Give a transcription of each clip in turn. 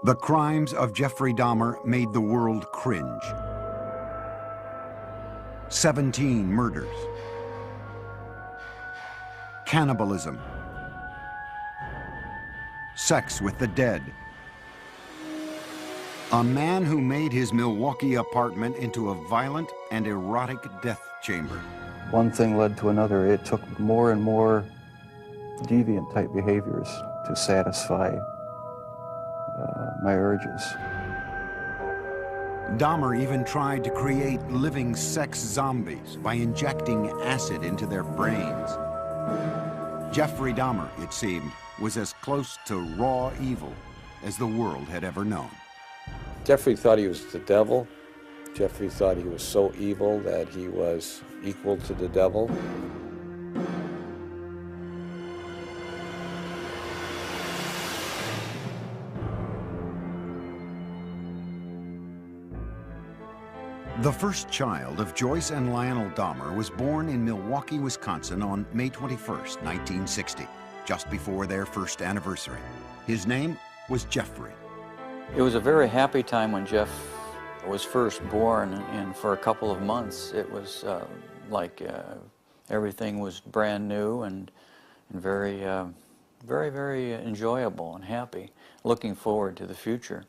The crimes of Jeffrey Dahmer made the world cringe. 17 murders, cannibalism, sex with the dead. A man who made his Milwaukee apartment into a violent and erotic death chamber. One thing led to another. It took more and more deviant type behaviors to satisfy my urges. Dahmer even tried to create living sex zombies by injecting acid into their brains. Jeffrey Dahmer, it seemed, was as close to raw evil as the world had ever known. Jeffrey thought he was the devil. Jeffrey thought he was so evil that he was equal to the devil. The first child of Joyce and Lionel Dahmer was born in Milwaukee, Wisconsin on May 21st, 1960, just before their first anniversary. His name was Jeffrey. It was a very happy time when Jeff was first born, and for a couple of months it was like everything was brand new and very, very enjoyable and happy, looking forward to the future.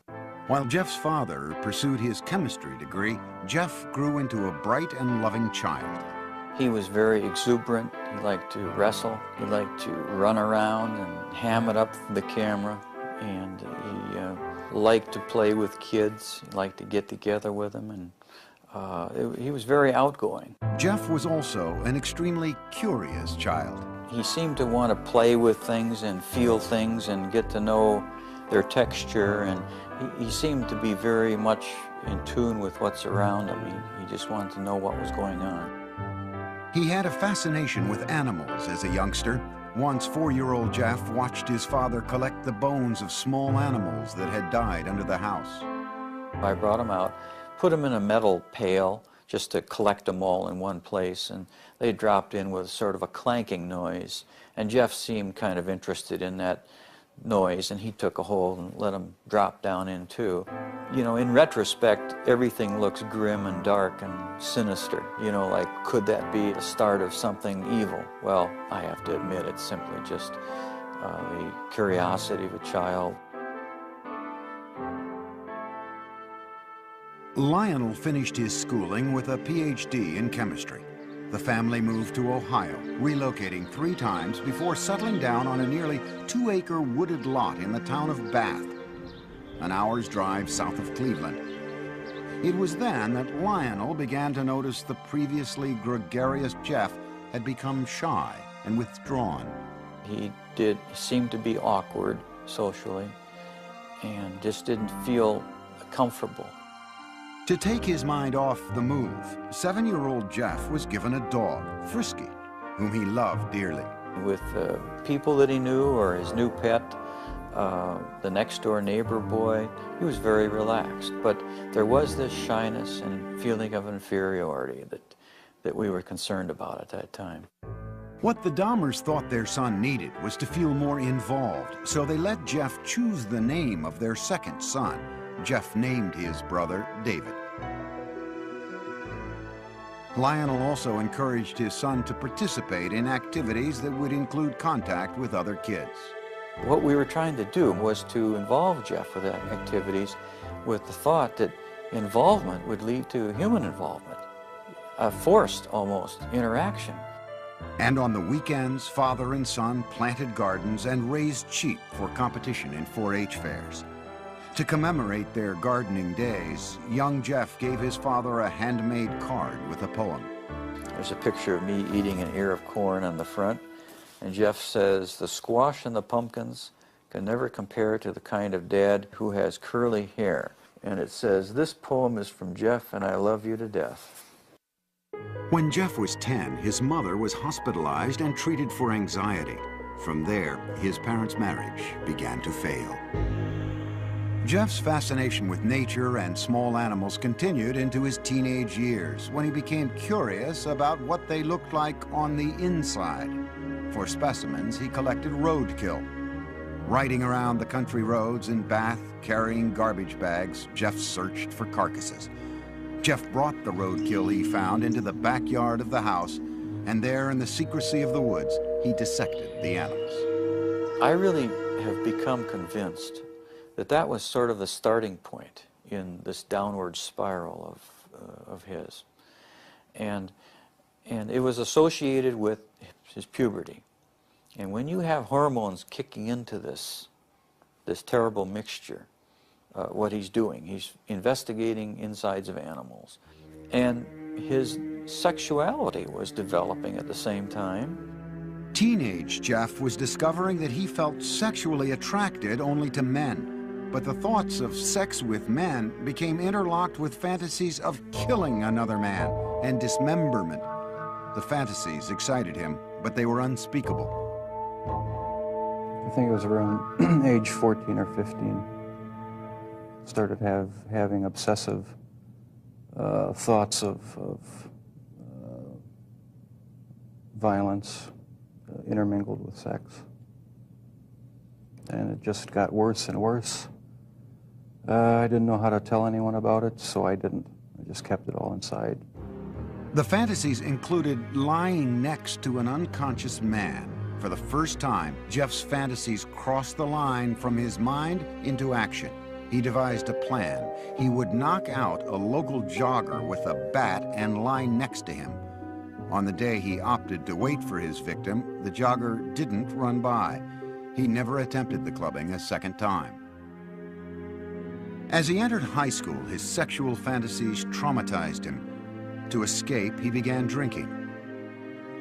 While Jeff's father pursued his chemistry degree, Jeff grew into a bright and loving child. He was very exuberant. He liked to wrestle. He liked to run around and ham it up for the camera. And he liked to play with kids. He liked to get together with them. And he was very outgoing. Jeff was also an extremely curious child. He seemed to want to play with things and feel things and get to know their texture, and he seemed to be very much in tune with what's around him. He just wanted to know what was going on. He had a fascination with animals as a youngster. Once, 4-year-old Jeff watched his father collect the bones of small animals that had died under the house. I brought him out, put him in a metal pail just to collect them all in one place, and they dropped in with sort of a clanking noise, and Jeff seemed kind of interested in that noise, and he took a hold and let them drop down in too. You know, in retrospect, everything looks grim and dark and sinister. You know, like, could that be the start of something evil? Well, I have to admit, it's simply just the curiosity of a child. Lionel finished his schooling with a PhD in chemistry. The family moved to Ohio, relocating 3 times before settling down on a nearly 2-acre wooded lot in the town of Bath, an hour's drive south of Cleveland. It was then that Lionel began to notice the previously gregarious Jeff had become shy and withdrawn. He seemed to be awkward socially and just didn't feel comfortable. To take his mind off the move, 7-year-old Jeff was given a dog, Frisky, whom he loved dearly. With people that he knew or his new pet, the next-door neighbor boy, he was very relaxed. But there was this shyness and feeling of inferiority that we were concerned about at that time. What the Dahmers thought their son needed was to feel more involved, so they let Jeff choose the name of their second son. Jeff named his brother David. Lionel also encouraged his son to participate in activities that would include contact with other kids. What we were trying to do was to involve Jeff with activities with the thought that involvement would lead to human involvement, a forced, almost, interaction. And on the weekends, father and son planted gardens and raised sheep for competition in 4-H fairs. To commemorate their gardening days, young Jeff gave his father a handmade card with a poem. There's a picture of me eating an ear of corn on the front, and Jeff says, "The squash and the pumpkins can never compare to the kind of dad who has curly hair." And it says, "This poem is from Jeff, and I love you to death." When Jeff was 10, his mother was hospitalized and treated for anxiety. From there, his parents' marriage began to fail. Jeff's fascination with nature and small animals continued into his teenage years, when he became curious about what they looked like on the inside. For specimens, he collected roadkill. Riding around the country roads in Bath, carrying garbage bags, Jeff searched for carcasses. Jeff brought the roadkill he found into the backyard of the house, and there in the secrecy of the woods, he dissected the animals. I really have become convinced that that was sort of the starting point in this downward spiral of his. And it was associated with his puberty. And when you have hormones kicking into this terrible mixture, what he's doing, he's investigating insides of animals. And his sexuality was developing at the same time. Teenage Jeff was discovering that he felt sexually attracted only to men, but the thoughts of sex with men became interlocked with fantasies of killing another man and dismemberment. The fantasies excited him, but they were unspeakable. I think it was around age 14 or 15. Started having obsessive thoughts of violence intermingled with sex. And it just got worse and worse. I didn't know how to tell anyone about it, so I didn't. I just kept it all inside. The fantasies included lying next to an unconscious man. For the first time, Jeff's fantasies crossed the line from his mind into action. He devised a plan. He would knock out a local jogger with a bat and lie next to him. On the day he opted to wait for his victim, the jogger didn't run by. He never attempted the clubbing a second time. As he entered high school, his sexual fantasies traumatized him. To escape, he began drinking.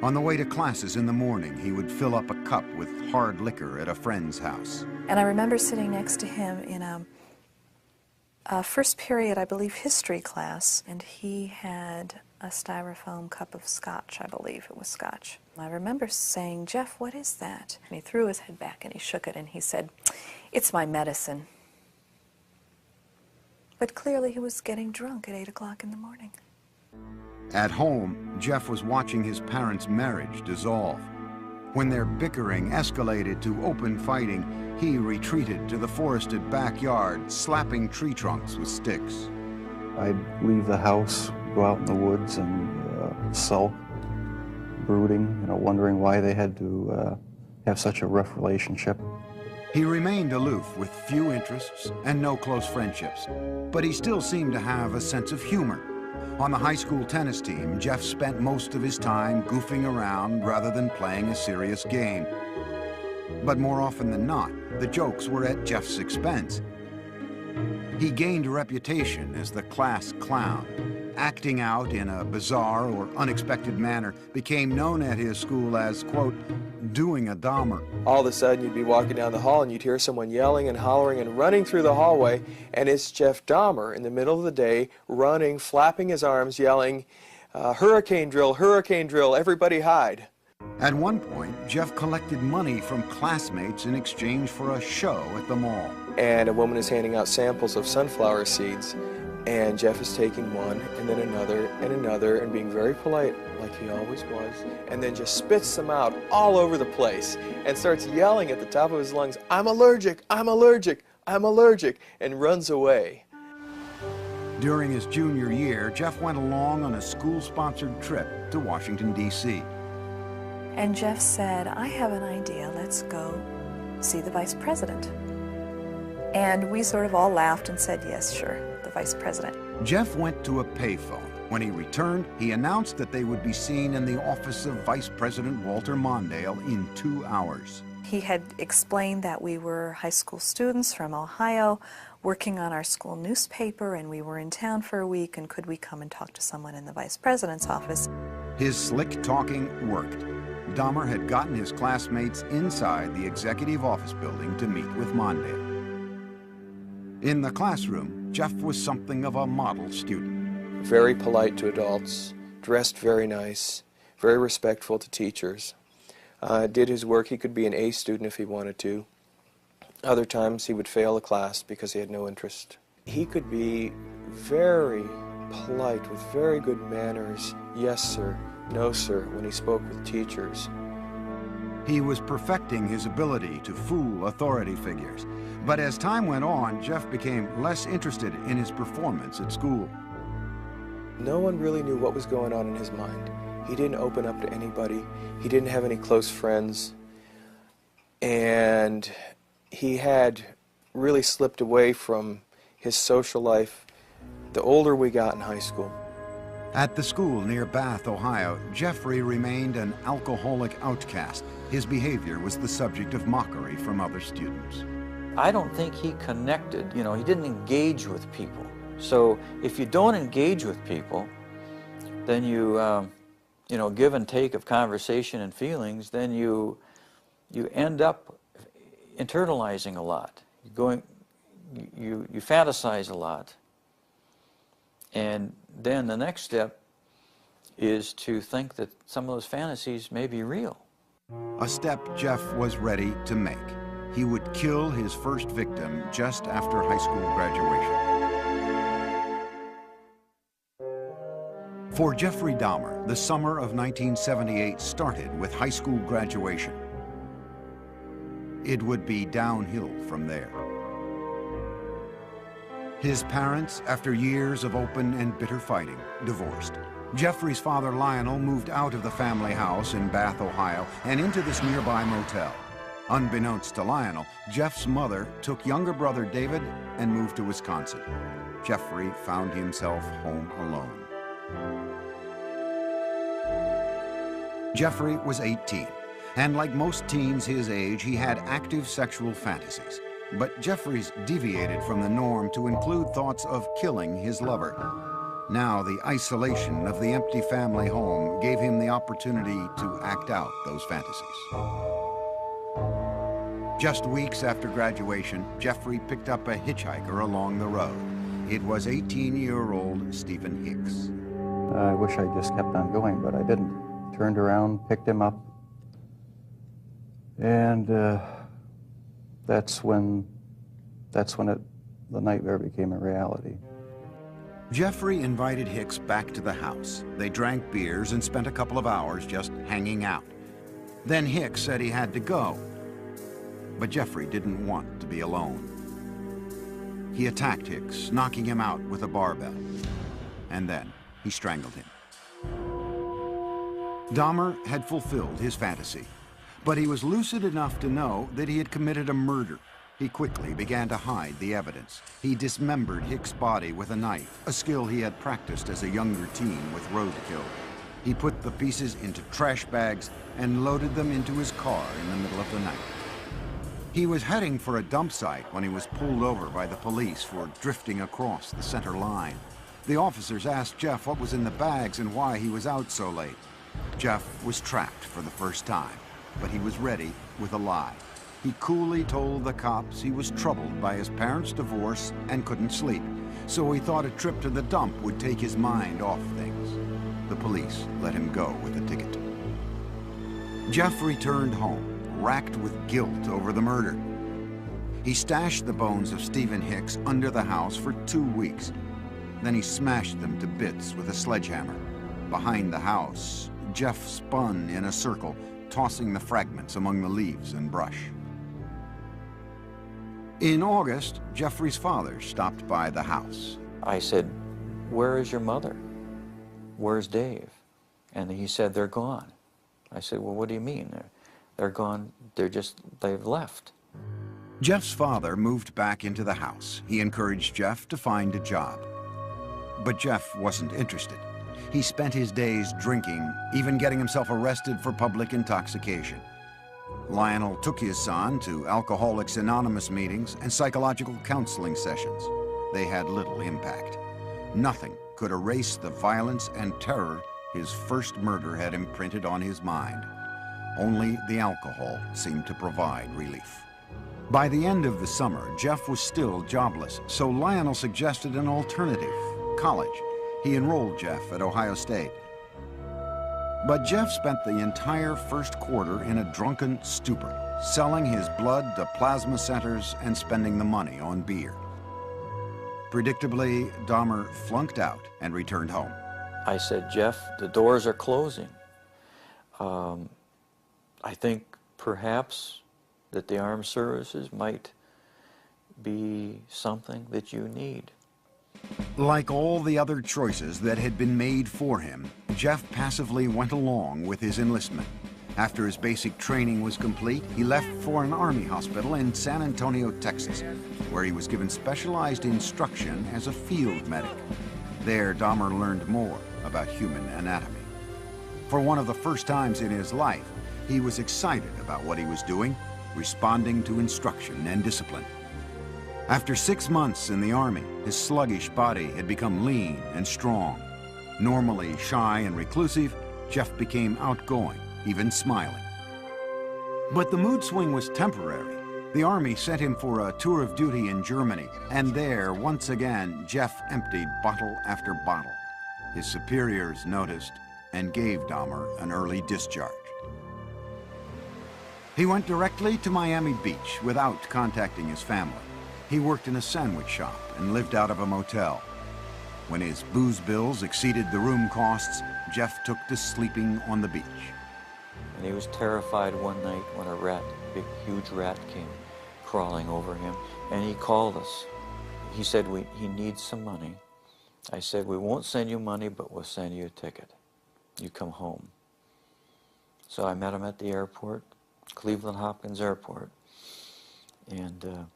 On the way to classes in the morning, he would fill up a cup with hard liquor at a friend's house. And I remember sitting next to him in a first period, I believe, history class, and he had a styrofoam cup of scotch, I believe it was scotch. I remember saying, "Jeff, what is that?" And he threw his head back and he shook it and he said, "It's my medicine." But clearly he was getting drunk at 8 o'clock in the morning. At home, Jeff was watching his parents' marriage dissolve. When their bickering escalated to open fighting, he retreated to the forested backyard, slapping tree trunks with sticks. I'd leave the house, go out in the woods and sulk, brooding, wondering why they had to have such a rough relationship. He remained aloof with few interests and no close friendships, but he still seemed to have a sense of humor. On the high school tennis team, Jeff spent most of his time goofing around rather than playing a serious game. But more often than not, the jokes were at Jeff's expense. He gained a reputation as the class clown. Acting out in a bizarre or unexpected manner became known at his school as, quote, doing a Dahmer. All of a sudden you'd be walking down the hall and you'd hear someone yelling and hollering and running through the hallway, and it's Jeff Dahmer in the middle of the day, running, flapping his arms, yelling, hurricane drill, everybody hide." At one point, Jeff collected money from classmates in exchange for a show at the mall. And a woman is handing out samples of sunflower seeds, and Jeff is taking one and then another and being very polite like he always was, and then just spits them out all over the place and starts yelling at the top of his lungs, "I'm allergic, I'm allergic, I'm allergic," and runs away. During his junior year, Jeff went along on a school-sponsored trip to Washington, D.C. And Jeff said, "I have an idea, let's go see the vice president." And we sort of all laughed and said, "Yes, sure, the vice president." Jeff went to a payphone. When he returned, he announced that they would be seen in the office of Vice President Walter Mondale in 2 hours. He had explained that we were high school students from Ohio working on our school newspaper, and we were in town for a week, and could we come and talk to someone in the vice president's office? His slick talking worked. Dahmer had gotten his classmates inside the executive office building to meet with Mondale. In the classroom, Jeff was something of a model student. Very polite to adults, dressed very nice, very respectful to teachers. Did his work. He could be an A student if he wanted to. Other times he would fail a class because he had no interest. He could be very polite with very good manners, yes sir, no sir, when he spoke with teachers. He was perfecting his ability to fool authority figures. But as time went on, Jeff became less interested in his performance at school. No one really knew what was going on in his mind. He didn't open up to anybody. He didn't have any close friends. And he had really slipped away from his social life the older we got in high school. At the school near Bath, Ohio, Jeffrey remained an alcoholic outcast. His behavior was the subject of mockery from other students. I don't think he connected, he didn't engage with people. So if you don't engage with people, then you give and take of conversation and feelings, then you end up internalizing a lot. You fantasize a lot. And then the next step is to think that some of those fantasies may be real. A step Jeff was ready to make. He would kill his first victim just after high school graduation. For Jeffrey Dahmer, the summer of 1978 started with high school graduation. It would be downhill from there. His parents, after years of open and bitter fighting, divorced. Jeffrey's father, Lionel, moved out of the family house in Bath, Ohio, and into this nearby motel. Unbeknownst to Lionel, Jeff's mother took younger brother David and moved to Wisconsin. Jeffrey found himself home alone. Jeffrey was 18, and like most teens his age, he had active sexual fantasies. But Jeffrey's deviated from the norm to include thoughts of killing his lover. Now the isolation of the empty family home gave him the opportunity to act out those fantasies. Just weeks after graduation, Jeffrey picked up a hitchhiker along the road. It was 18-year-old Stephen Hicks. I wish I just kept on going, but I didn't. Turned around, picked him up, and that's when the nightmare became a reality. Jeffrey invited Hicks back to the house. They drank beers and spent a couple of hours just hanging out. Then Hicks said he had to go, but Jeffrey didn't want to be alone. He attacked Hicks, knocking him out with a barbell, and then he strangled him. Dahmer had fulfilled his fantasy, but he was lucid enough to know that he had committed a murder. He quickly began to hide the evidence. He dismembered Hicks' body with a knife, a skill he had practiced as a younger teen with roadkill. He put the pieces into trash bags and loaded them into his car in the middle of the night. He was heading for a dump site when he was pulled over by the police for drifting across the center line. The officers asked Jeff what was in the bags and why he was out so late. Jeff was trapped for the first time, but he was ready with a lie. He coolly told the cops he was troubled by his parents' divorce and couldn't sleep, so he thought a trip to the dump would take his mind off things. The police let him go with a ticket. Jeff returned home, racked with guilt over the murder. He stashed the bones of Stephen Hicks under the house for 2 weeks. Then he smashed them to bits with a sledgehammer. Behind the house, Jeff spun in a circle, tossing the fragments among the leaves and brush. In August, Jeffrey's father stopped by the house. I said, "Where is your mother? Where's Dave?" And he said, "They're gone." I said, "Well, what do you mean? They're gone, they've left." Jeff's father moved back into the house. He encouraged Jeff to find a job. But Jeff wasn't interested. He spent his days drinking, even getting himself arrested for public intoxication. Lionel took his son to Alcoholics Anonymous meetings and psychological counseling sessions. They had little impact. Nothing could erase the violence and terror his first murder had imprinted on his mind. Only the alcohol seemed to provide relief. By the end of the summer, Jeff was still jobless, so Lionel suggested an alternative: college. He enrolled Jeff at Ohio State. But Jeff spent the entire first quarter in a drunken stupor, selling his blood to plasma centers and spending the money on beer. Predictably, Dahmer flunked out and returned home. I said, "Jeff, the doors are closing. I think perhaps that the armed services might be something that you need. Like all the other choices that had been made for him, Jeff passively went along with his enlistment. After his basic training was complete, he left for an army hospital in San Antonio, Texas, where he was given specialized instruction as a field medic. There, Dahmer learned more about human anatomy. For one of the first times in his life, he was excited about what he was doing, responding to instruction and discipline. After 6 months in the Army, his sluggish body had become lean and strong. Normally shy and reclusive, Jeff became outgoing, even smiling. But the mood swing was temporary. The Army sent him for a tour of duty in Germany, and there, once again, Jeff emptied bottle after bottle. His superiors noticed and gave Dahmer an early discharge. He went directly to Miami Beach without contacting his family. He worked in a sandwich shop and lived out of a motel. When his booze bills exceeded the room costs, Jeff took to sleeping on the beach. And he was terrified one night when a rat, big, huge rat, came crawling over him, and he called us. He said, he needs some money. I said, we won't send you money, but we'll send you a ticket. You come home. So I met him at the airport, Cleveland Hopkins Airport, and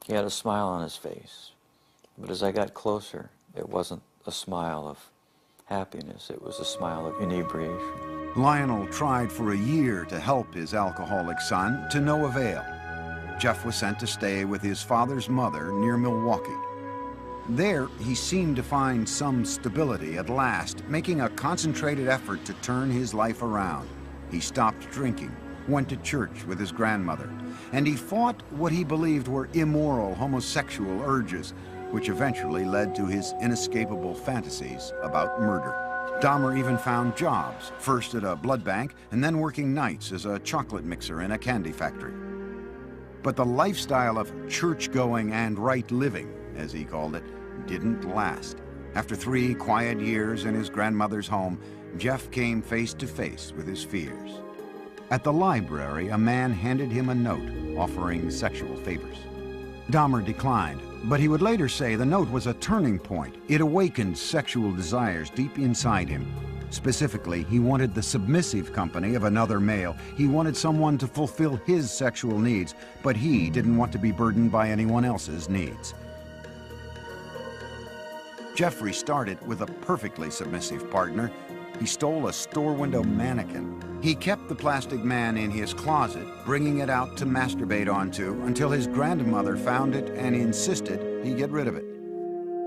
he had a smile on his face. But as I got closer, it wasn't a smile of happiness, it was a smile of inebriation. Lionel tried for a year to help his alcoholic son, to no avail. Jeff was sent to stay with his father's mother near Milwaukee. There, he seemed to find some stability at last, making a concentrated effort to turn his life around. He stopped drinking, went to church with his grandmother, and he fought what he believed were immoral homosexual urges, which eventually led to his inescapable fantasies about murder. Dahmer even found jobs, first at a blood bank and then working nights as a chocolate mixer in a candy factory. But the lifestyle of church-going and right living, as he called it, didn't last. After 3 quiet years in his grandmother's home, Jeff came face to face with his fears. At the library, a man handed him a note offering sexual favors. Dahmer declined, but he would later say the note was a turning point. It awakened sexual desires deep inside him. Specifically, he wanted the submissive company of another male. He wanted someone to fulfill his sexual needs, but he didn't want to be burdened by anyone else's needs. Jeffrey started with a perfectly submissive partner. He stole a store window mannequin. He kept the plastic man in his closet, bringing it out to masturbate onto until his grandmother found it and insisted he get rid of it.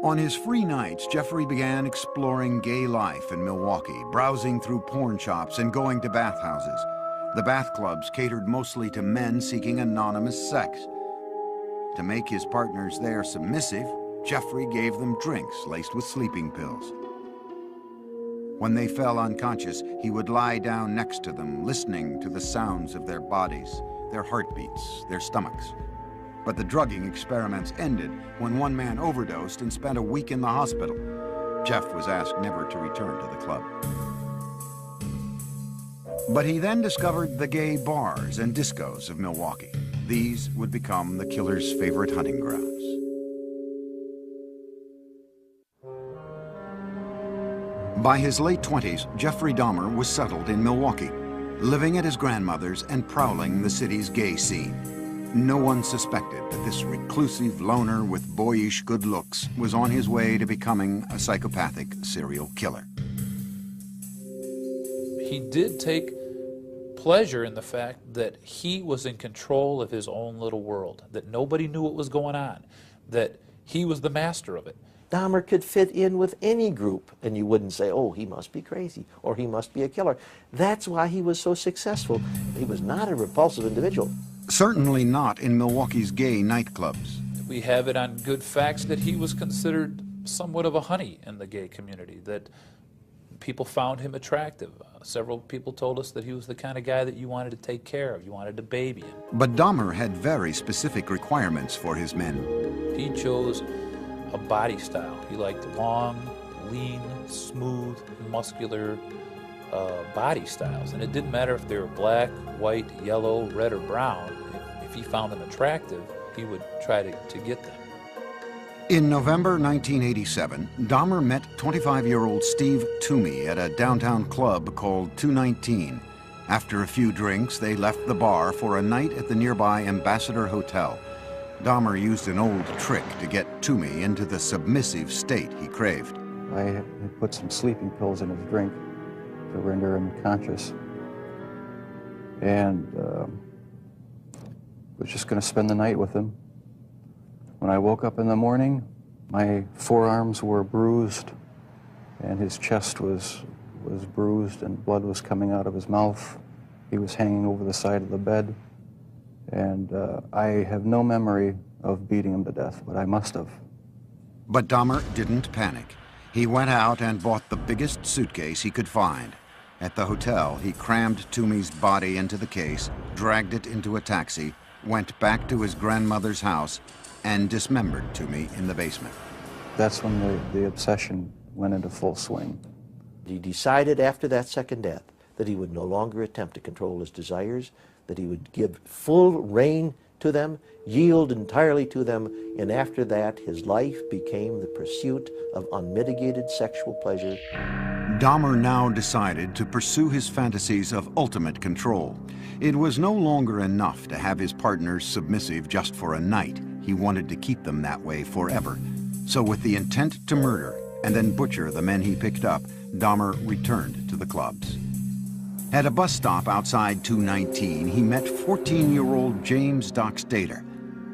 On his free nights, Jeffrey began exploring gay life in Milwaukee, browsing through porn shops and going to bathhouses. The bath clubs catered mostly to men seeking anonymous sex. To make his partners there submissive, Jeffrey gave them drinks laced with sleeping pills. When they fell unconscious, he would lie down next to them, listening to the sounds of their bodies, their heartbeats, their stomachs. But the drugging experiments ended when one man overdosed and spent a week in the hospital. Jeff was asked never to return to the club. But he then discovered the gay bars and discos of Milwaukee. These would become the killer's favorite hunting grounds. By his late 20s, Jeffrey Dahmer was settled in Milwaukee, living at his grandmother's and prowling the city's gay scene. No one suspected that this reclusive loner with boyish good looks was on his way to becoming a psychopathic serial killer. He did take pleasure in the fact that he was in control of his own little world, that nobody knew what was going on, that he was the master of it. Dahmer could fit in with any group, and you wouldn't say, oh, he must be crazy, or he must be a killer. That's why he was so successful. He was not a repulsive individual. Certainly not in Milwaukee's gay nightclubs. We have it on good facts that he was considered somewhat of a honey in the gay community, that people found him attractive. Several people told us that he was the kind of guy that you wanted to take care of, you wanted to baby him. But Dahmer had very specific requirements for his men. He chose a body style. He liked long, lean, smooth, muscular body styles, and it didn't matter if they were black, white, yellow, red, or brown. If he found them attractive, he would try to get them. In November 1987, Dahmer met 25-year-old Steve Toomey at a downtown club called 219. After a few drinks, they left the bar for a night at the nearby Ambassador Hotel. Dahmer used an old trick to get Toomey into the submissive state he craved. I had put some sleeping pills in his drink to render him conscious. And was just going to spend the night with him. When I woke up in the morning, my forearms were bruised, and his chest was bruised, and blood was coming out of his mouth. He was hanging over the side of the bed, and I have no memory of beating him to death, but I must have. But Dahmer didn't panic. He went out and bought the biggest suitcase he could find. At the hotel, he crammed Toomey's body into the case, dragged it into a taxi, went back to his grandmother's house, and dismembered Toomey in the basement. That's when the obsession went into full swing. He decided after that second death that he would no longer attempt to control his desires, that he would give full rein to them, yield entirely to them, and after that his life became the pursuit of unmitigated sexual pleasure. Dahmer now decided to pursue his fantasies of ultimate control. It was no longer enough to have his partners submissive just for a night. He wanted to keep them that way forever. So with the intent to murder and then butcher the men he picked up, Dahmer returned to the clubs. At a bus stop outside 219, he met 14-year-old James Dockstader.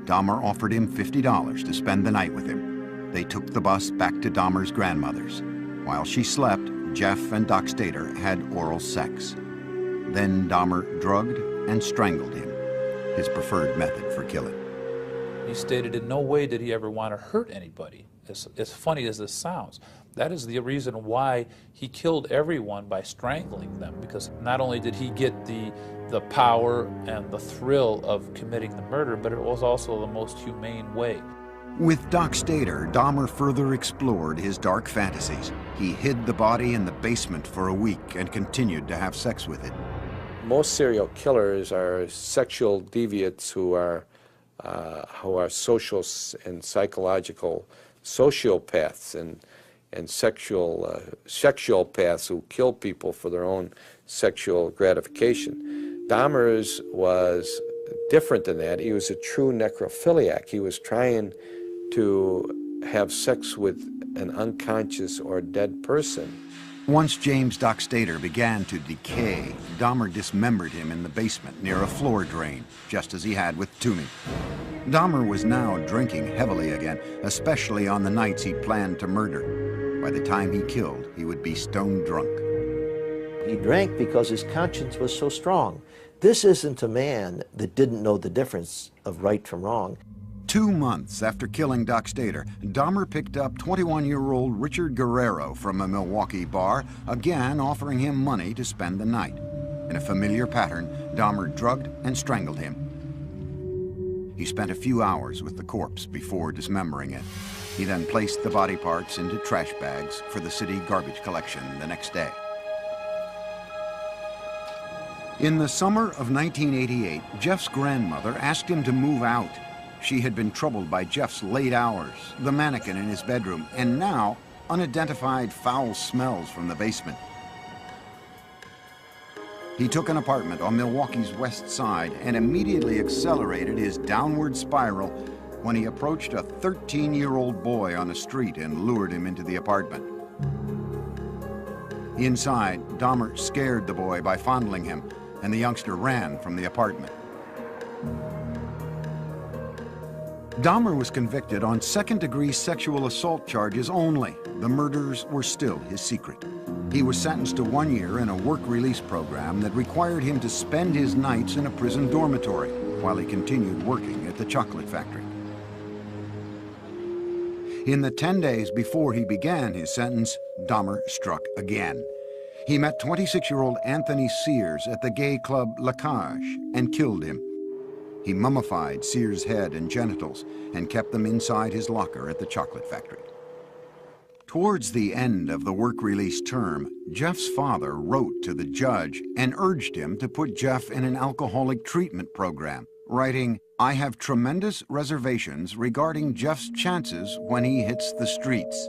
Dahmer offered him $50 to spend the night with him. They took the bus back to Dahmer's grandmother's. While she slept, Jeff and Dockstader had oral sex. Then Dahmer drugged and strangled him, his preferred method for killing. He stated in no way did he ever want to hurt anybody, as funny as this sounds. That is the reason why he killed everyone by strangling them, because not only did he get the power and the thrill of committing the murder, but it was also the most humane way. With Dockstader, Dahmer further explored his dark fantasies. He hid the body in the basement for a week and continued to have sex with it. Most serial killers are sexual deviants who are social and psychological sociopaths and sexual-paths who kill people for their own sexual gratification. Dahmer's was different than that. He was a true necrophiliac. He was trying to have sex with an unconscious or dead person. Once James Dockstader began to decay, Dahmer dismembered him in the basement near a floor drain, just as he had with Toomey. Dahmer was now drinking heavily again, especially on the nights he planned to murder. By the time he killed, he would be stone drunk. He drank because his conscience was so strong. This isn't a man that didn't know the difference of right from wrong. 2 months after killing Dockstader, Dahmer picked up 21-year-old Richard Guerrero from a Milwaukee bar, again offering him money to spend the night. In a familiar pattern, Dahmer drugged and strangled him. He spent a few hours with the corpse before dismembering it. He then placed the body parts into trash bags for the city garbage collection the next day. In the summer of 1988, Jeff's grandmother asked him to move out. She had been troubled by Jeff's late hours, the mannequin in his bedroom, and now unidentified foul smells from the basement. He took an apartment on Milwaukee's west side and immediately accelerated his downward spiral when he approached a 13-year-old boy on the street and lured him into the apartment. Inside, Dahmer scared the boy by fondling him, and the youngster ran from the apartment. Dahmer was convicted on second-degree sexual assault charges only. The murders were still his secret. He was sentenced to 1 year in a work release program that required him to spend his nights in a prison dormitory while he continued working at the chocolate factory. In the 10 days before he began his sentence, Dahmer struck again. He met 26-year-old Anthony Sears at the gay club La Cage and killed him. He mummified Sears' head and genitals and kept them inside his locker at the chocolate factory. Towards the end of the work release term, Jeff's father wrote to the judge and urged him to put Jeff in an alcoholic treatment program, writing, "I have tremendous reservations regarding Jeff's chances when he hits the streets."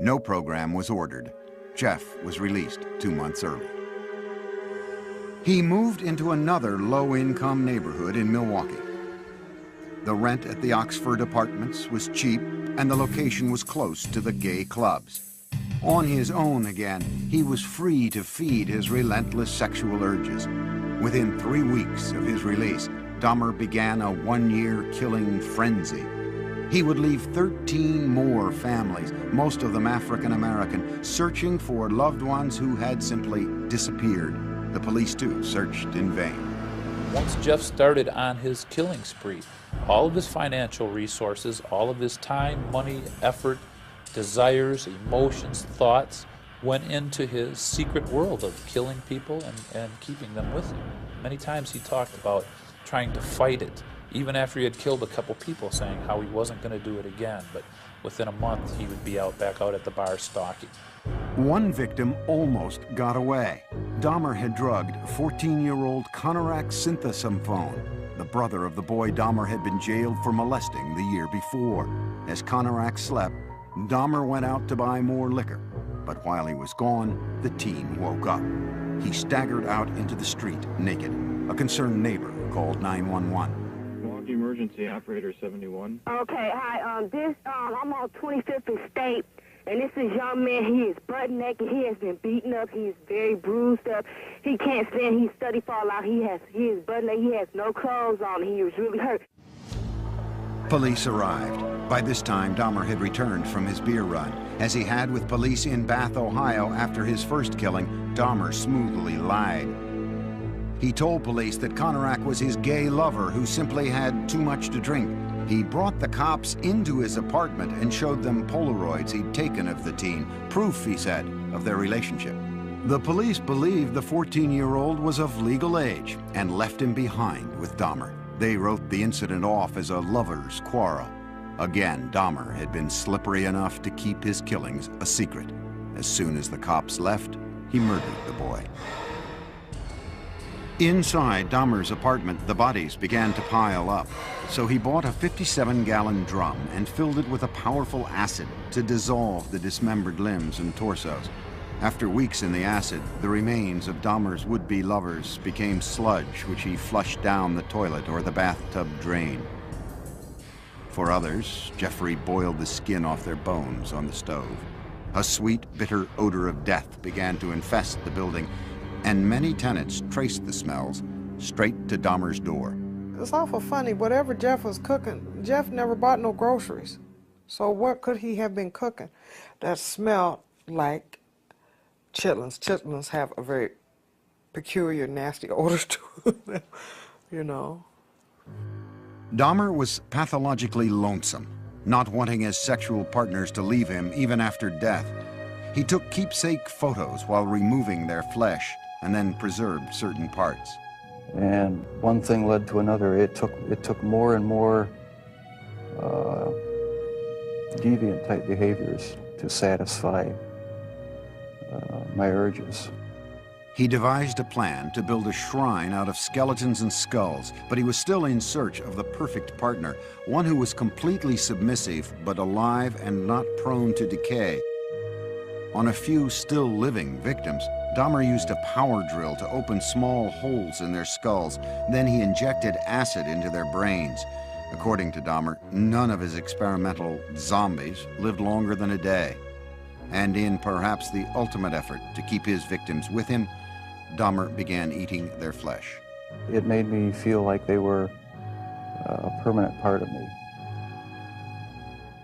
No program was ordered. Jeff was released 2 months early. He moved into another low-income neighborhood in Milwaukee. The rent at the Oxford Apartments was cheap, and the location was close to the gay clubs. On his own again, he was free to feed his relentless sexual urges. Within 3 weeks of his release, Dahmer began a 1-year killing frenzy. He would leave 13 more families, most of them African American, searching for loved ones who had simply disappeared. The police, too, searched in vain. Once Jeff started on his killing spree, all of his financial resources, all of his time, money, effort, desires, emotions, thoughts went into his secret world of killing people and keeping them with him. Many times he talked about trying to fight it, even after he had killed a couple people, saying how he wasn't going to do it again, but within a month he would be back out at the bar stalking. One victim almost got away. Dahmer had drugged 14-year-old Konorak Synthesomphone, the brother of the boy Dahmer had been jailed for molesting the year before. As Konorak slept, Dahmer went out to buy more liquor. But while he was gone, the teen woke up. He staggered out into the street naked. A concerned neighbor called 911. Milwaukee Emergency Operator 71. Okay, hi. I'm on 25th and State, and this is young man. He is butt naked. He has been beaten up. He is very bruised up. He can't stand. He's study fall out. He is butt naked. He has no clothes on. He was really hurt. Police arrived. By this time, Dahmer had returned from his beer run. As he had with police in Bath, Ohio after his first killing, Dahmer smoothly lied. He told police that Konorak was his gay lover who simply had too much to drink. He brought the cops into his apartment and showed them Polaroids he'd taken of the teen, proof, he said, of their relationship. The police believed the 14-year-old was of legal age and left him behind with Dahmer. They wrote the incident off as a lover's quarrel. Again, Dahmer had been slippery enough to keep his killings a secret. As soon as the cops left, he murdered the boy. Inside Dahmer's apartment, the bodies began to pile up. So he bought a 57-gallon drum and filled it with a powerful acid to dissolve the dismembered limbs and torsos. After weeks in the acid, the remains of Dahmer's would-be lovers became sludge, which he flushed down the toilet or the bathtub drain. For others, Jeffrey boiled the skin off their bones on the stove. A sweet, bitter odor of death began to infest the building, and many tenants traced the smells straight to Dahmer's door. It's awful funny. Whatever Jeff was cooking, Jeff never bought no groceries. So what could he have been cooking that smelled like chitlins? Chitlins have a very peculiar, nasty odor to them, you know. Dahmer was pathologically lonesome, not wanting his sexual partners to leave him even after death. He took keepsake photos while removing their flesh and then preserved certain parts. And one thing led to another. It took more and more deviant type behaviors to satisfy my urges. He devised a plan to build a shrine out of skeletons and skulls, but he was still in search of the perfect partner, one who was completely submissive but alive and not prone to decay. On a few still living victims, Dahmer used a power drill to open small holes in their skulls. Then he injected acid into their brains. According to Dahmer, none of his experimental zombies lived longer than a day. And in perhaps the ultimate effort to keep his victims with him, Dahmer began eating their flesh. It made me feel like they were a permanent part of me.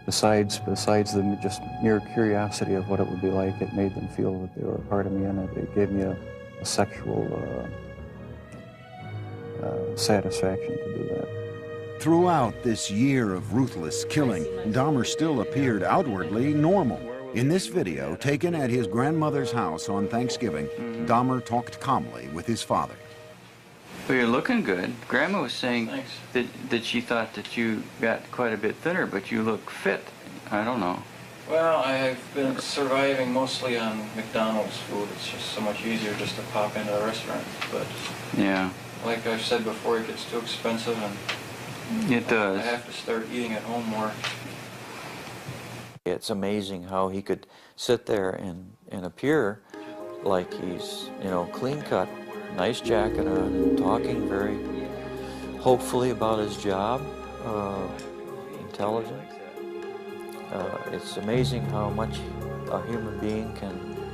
Besides the just mere curiosity of what it would be like, it made them feel that they were a part of me, and it gave me a sexual satisfaction to do that. Throughout this year of ruthless killing, Dahmer still appeared outwardly normal. In this video, taken at his grandmother's house on Thanksgiving, Dahmer talked calmly with his father. Well, you're looking good. Grandma was saying that she thought that you got quite a bit thinner, but you look fit. I don't know. Well, I've been surviving mostly on McDonald's food. It's just so much easier just to pop into a restaurant. But yeah, like I've said before, it gets too expensive, and it does. I have to start eating at home more. It's amazing how he could sit there and appear like he's, you know, clean cut, nice jacket on, and talking very hopefully about his job, intelligent. It's amazing how much a human being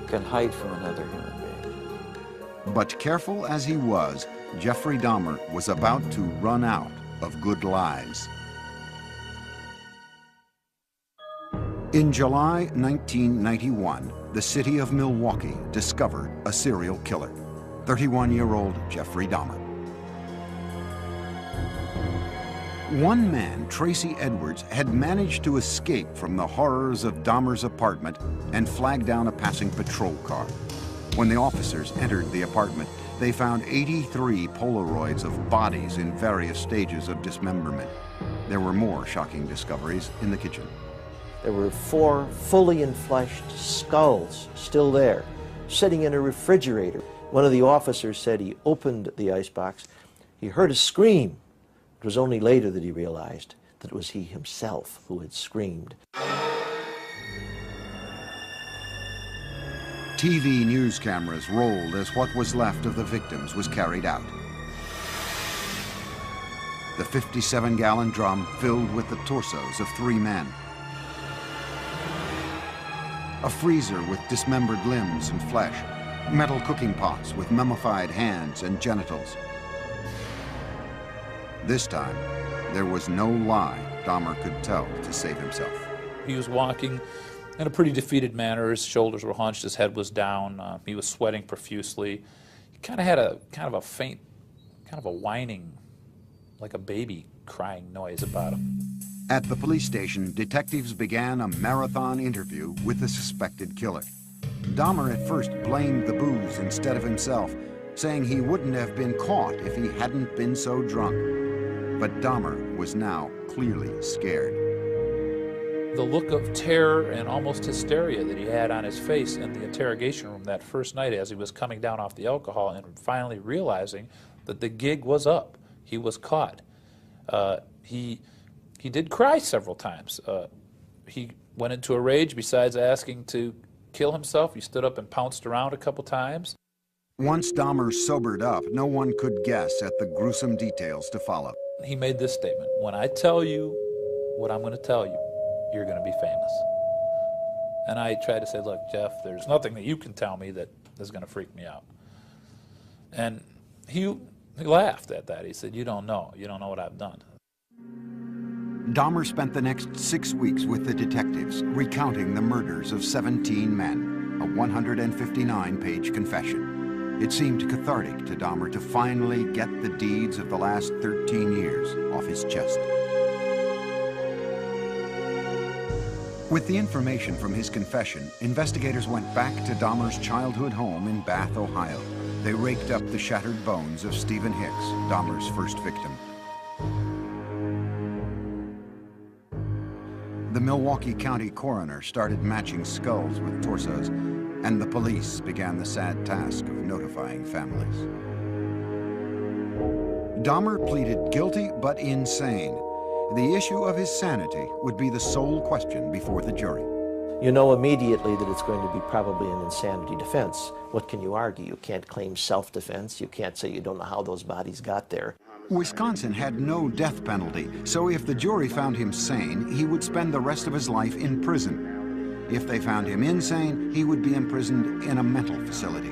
can hide from another human being. But careful as he was, Jeffrey Dahmer was about to run out of good lies. In July 1991, the city of Milwaukee discovered a serial killer, 31-year-old Jeffrey Dahmer. One man, Tracy Edwards, had managed to escape from the horrors of Dahmer's apartment and flag down a passing patrol car. When the officers entered the apartment, they found 83 Polaroids of bodies in various stages of dismemberment. There were more shocking discoveries in the kitchen. There were 4 fully enfleshed skulls still there, sitting in a refrigerator. One of the officers said he opened the icebox. He heard a scream. It was only later that he realized that it was he himself who had screamed. TV news cameras rolled as what was left of the victims was carried out. The 57-gallon drum filled with the torsos of 3 men. A freezer with dismembered limbs and flesh. Metal cooking pots with mummified hands and genitals. This time, there was no lie Dahmer could tell to save himself. He was walking in a pretty defeated manner. His shoulders were hunched, his head was down, he was sweating profusely. He kind of had a faint, kind of a whining, like a baby crying noise about him. At the police station, detectives began a marathon interview with the suspected killer. Dahmer at first blamed the booze instead of himself, saying he wouldn't have been caught if he hadn't been so drunk. But Dahmer was now clearly scared. The look of terror and almost hysteria that he had on his face in the interrogation room that first night as he was coming down off the alcohol and finally realizing that the gig was up. He was caught. He did cry several times. He went into a rage. Besides asking to kill himself, he stood up and pounced around a couple times. Once Dahmer sobered up, no one could guess at the gruesome details to follow. He made this statement: when I tell you what I'm going to tell you, you're going to be famous. And I tried to say, look, Jeff, there's nothing that you can tell me that is going to freak me out. And he laughed at that. He said, you don't know what I've done. Dahmer spent the next 6 weeks with the detectives, recounting the murders of 17 men, a 159-page confession. It seemed cathartic to Dahmer to finally get the deeds of the last 13 years off his chest. With the information from his confession, investigators went back to Dahmer's childhood home in Bath, Ohio. They raked up the shattered bones of Stephen Hicks, Dahmer's first victim. The Milwaukee County coroner started matching skulls with torsos, and the police began the sad task of notifying families. Dahmer pleaded guilty but insane. The issue of his sanity would be the sole question before the jury. You know immediately that it's going to be probably an insanity defense. What can you argue? You can't claim self-defense. You can't say you don't know how those bodies got there. Wisconsin had no death penalty, so if the jury found him sane, he would spend the rest of his life in prison. If they found him insane, he would be imprisoned in a mental facility.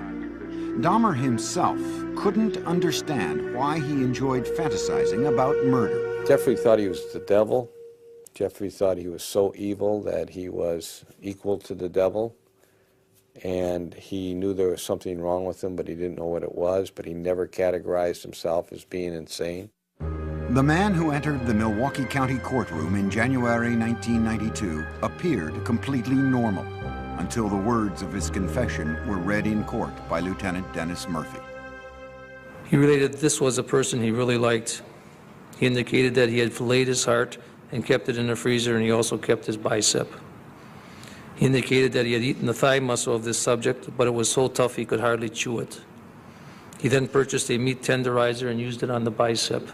Dahmer himself couldn't understand why he enjoyed fantasizing about murder. Jeffrey thought he was the devil. Jeffrey thought he was so evil that he was equal to the devil. And he knew there was something wrong with him, but he didn't know what it was, but he never categorized himself as being insane. The man who entered the Milwaukee County courtroom in January 1992 appeared completely normal until the words of his confession were read in court by Lieutenant Dennis Murphy. He related this was a person he really liked. He indicated that he had filleted his heart and kept it in the freezer, and he also kept his bicep. He indicated that he had eaten the thigh muscle of this subject, but it was so tough he could hardly chew it. He then purchased a meat tenderizer and used it on the bicep.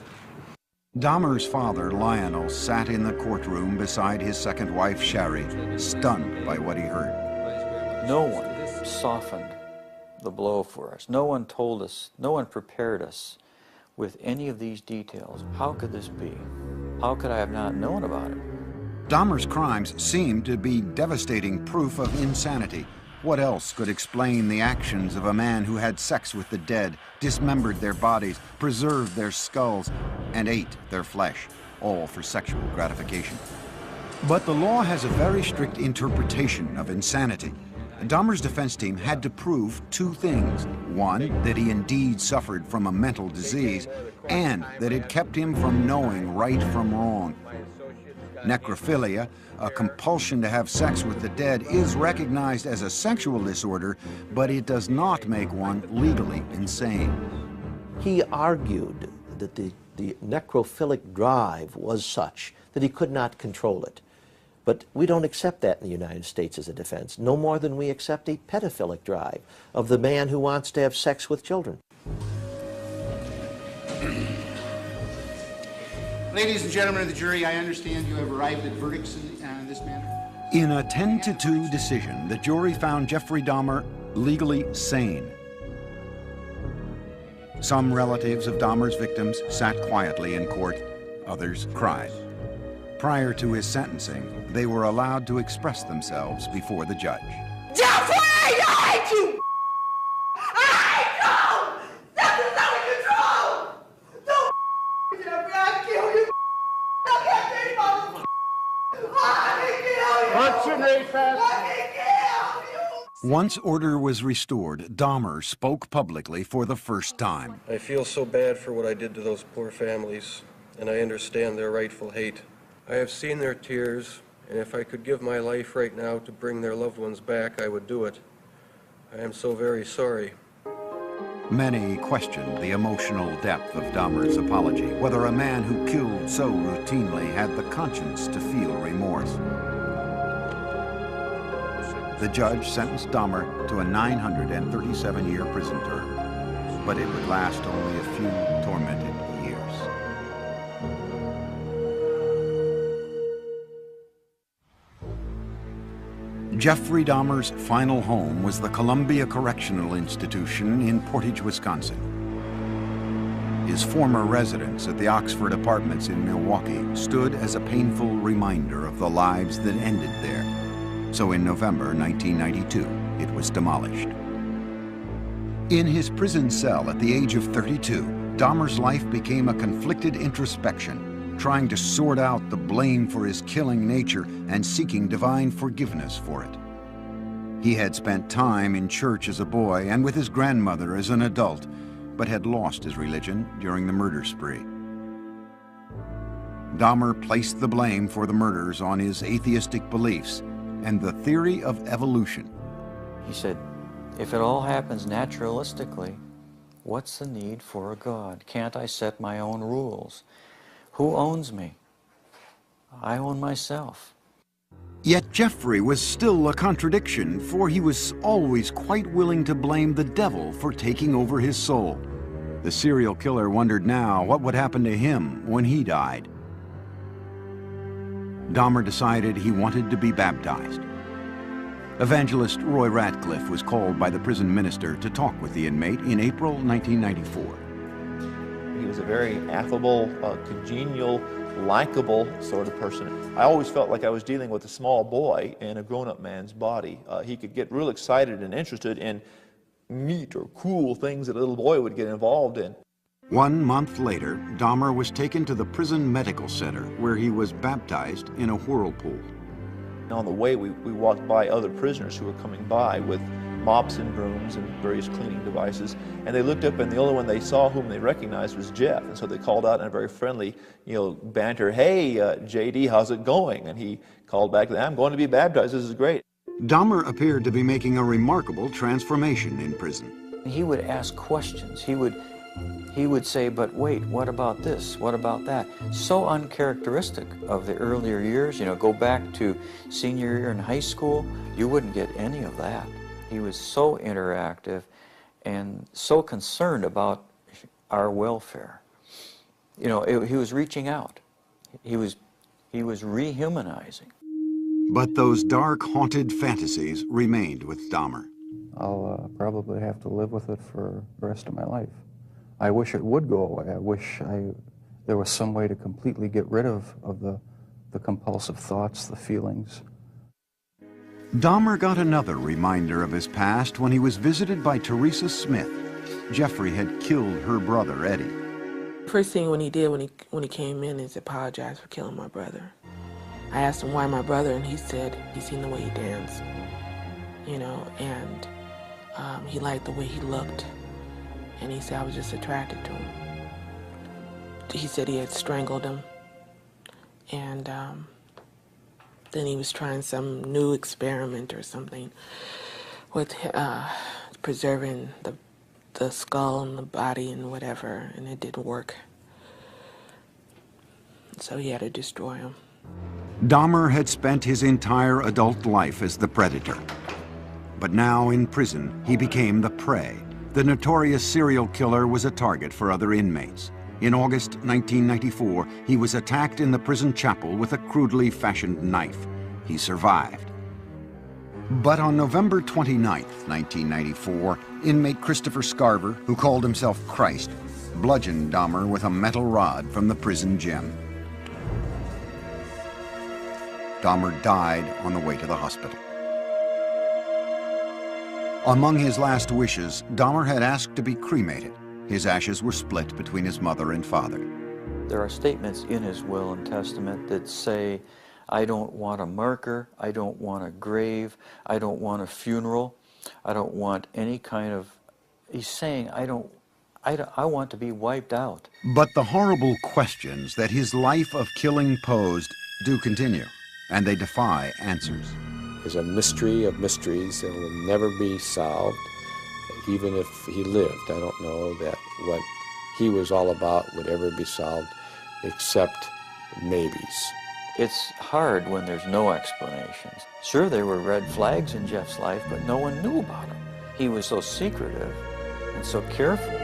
Dahmer's father, Lionel, sat in the courtroom beside his second wife, Sherry, stunned by what he heard. No one softened the blow for us. No one told us, no one prepared us with any of these details. How could this be? How could I have not known about it? Dahmer's crimes seemed to be devastating proof of insanity. What else could explain the actions of a man who had sex with the dead, dismembered their bodies, preserved their skulls, and ate their flesh, all for sexual gratification? But the law has a very strict interpretation of insanity. Dahmer's defense team had to prove two things. One, that he indeed suffered from a mental disease, and that it kept him from knowing right from wrong. Necrophilia, a compulsion to have sex with the dead, is recognized as a sexual disorder, but it does not make one legally insane. He argued that the necrophilic drive was such that he could not control it. But we don't accept that in the United States as a defense, no more than we accept a pedophilic drive of the man who wants to have sex with children. Ladies and gentlemen of the jury, I understand you have arrived at verdicts in this matter. In a 10-2 decision, the jury found Jeffrey Dahmer legally sane. Some relatives of Dahmer's victims sat quietly in court, others cried. Prior to his sentencing, they were allowed to express themselves before the judge. Jeffrey, I hate you! I hate you! Nothing's under control! Don't Jeffrey, I'll kill you! I'll get you, motherfucker! I can kill you! What's your name, fast? I can kill you! Once order was restored, Dahmer spoke publicly for the first time. I feel so bad for what I did to those poor families, and I understand their rightful hate. I have seen their tears, and if I could give my life right now to bring their loved ones back, I would do it. I am so very sorry. Many questioned the emotional depth of Dahmer's apology, whether a man who killed so routinely had the conscience to feel remorse. The judge sentenced Dahmer to a 937-year prison term, but it would last only a few tormented years. Jeffrey Dahmer's final home was the Columbia Correctional Institution in Portage, Wisconsin. His former residence at the Oxford Apartments in Milwaukee stood as a painful reminder of the lives that ended there. So in November 1992, it was demolished. In his prison cell at the age of 32, Dahmer's life became a conflicted introspection, trying to sort out the blame for his killing nature and seeking divine forgiveness for it. He had spent time in church as a boy and with his grandmother as an adult, but had lost his religion during the murder spree. Dahmer placed the blame for the murders on his atheistic beliefs and the theory of evolution. He said, if it all happens naturalistically, what's the need for a God? Can't I set my own rules? Who owns me? I own myself. Yet Jeffrey was still a contradiction, for he was always quite willing to blame the devil for taking over his soul. The serial killer wondered now what would happen to him when he died. Dahmer decided he wanted to be baptized. Evangelist Roy Ratcliffe was called by the prison minister to talk with the inmate in April 1994. He was a very affable, congenial, likable sort of person. I always felt like I was dealing with a small boy in a grown-up man's body. He could get real excited and interested in neat or cool things that a little boy would get involved in. 1 month later, Dahmer was taken to the prison medical center, where he was baptized in a whirlpool. On the way, we walked by other prisoners who were coming by with mops and brooms and various cleaning devices, and they looked up, and the only one they saw whom they recognized was Jeff, and so they called out in a very friendly, banter, "Hey, JD, how's it going?" And he called back, "I'm going to be baptized, this is great." Dahmer appeared to be making a remarkable transformation in prison. He would ask questions. He he would say, but wait, what about this? What about that? So uncharacteristic of the earlier years. You know, go back to senior year in high school, you wouldn't get any of that. He was so interactive and so concerned about our welfare. You know, he was reaching out. He was rehumanizing. But those dark, haunted fantasies remained with Dahmer. I'll probably have to live with it for the rest of my life. I wish it would go away. I wish there was some way to completely get rid of the compulsive thoughts, the feelings. Dahmer got another reminder of his past when he was visited by Teresa Smith. Jeffrey had killed her brother, Eddie. First thing when he did when he came in is apologize for killing my brother. I asked him why my brother, and he said he seen the way he danced, you know, and he liked the way he looked, and he said I was just attracted to him. He said he had strangled him, and then he was trying some new experiment or something with preserving the skull and the body and whatever, and it didn't work. So he had to destroy him. Dahmer had spent his entire adult life as the predator. But now in prison, he became the prey. The notorious serial killer was a target for other inmates. In August 1994, he was attacked in the prison chapel with a crudely fashioned knife. He survived. But on November 29, 1994, inmate Christopher Scarver, who called himself Christ, bludgeoned Dahmer with a metal rod from the prison gym. Dahmer died on the way to the hospital. Among his last wishes, Dahmer had asked to be cremated. His ashes were split between his mother and father. There are statements in his will and testament that say, I don't want a marker, I don't want a grave, I don't want a funeral, I don't want any kind of... He's saying, I want to be wiped out. But the horrible questions that his life of killing posed do continue, and they defy answers. There's a mystery of mysteries that will never be solved, even if he lived. I don't know that what he was all about would ever be solved, except maybes. It's hard when there's no explanations. Sure, there were red flags in Jeff's life, but no one knew about him. He was so secretive and so careful.